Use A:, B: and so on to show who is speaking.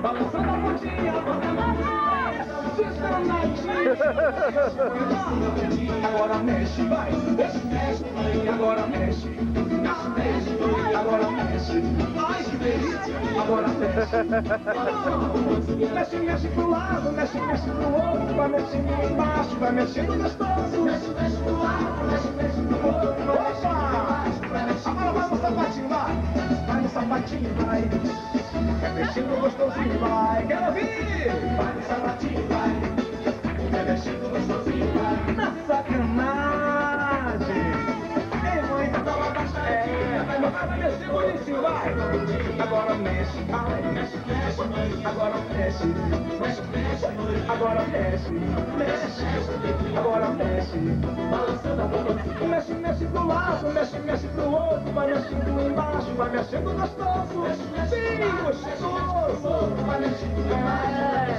A: balançando a pontinha, bota mais. Agora mexe, vai, mexe, mexe, agora mexe, mexe, mexe, agora mexe, ai que delícia, agora mexe, mexe, mexe pro lado, mexe, mexe pro outro, vai mexendo embaixo, vai mexendo gostoso, mexe, mexe pro lado, mexe, mexe pro outro, opa, agora vai no sapatinho, vai no sapatinho, vai mexendo gostosinho, vai, quero ouvir, vai no sapatinho, vai mexendo gostosinho, vai na sacanagem. Ei, mãe, dá uma baixadinha, vai mexer bonitinho, vai. Agora mexe, vai, mexe, mexe, agora mexe, mexe, mexe, agora mexe, mexe, agora mexe, balançando a boca, mexe, mexe pro lado, mexe, mexe pro outro, vai mexendo embaixo, vai mexendo gostoso, sim, gostoso.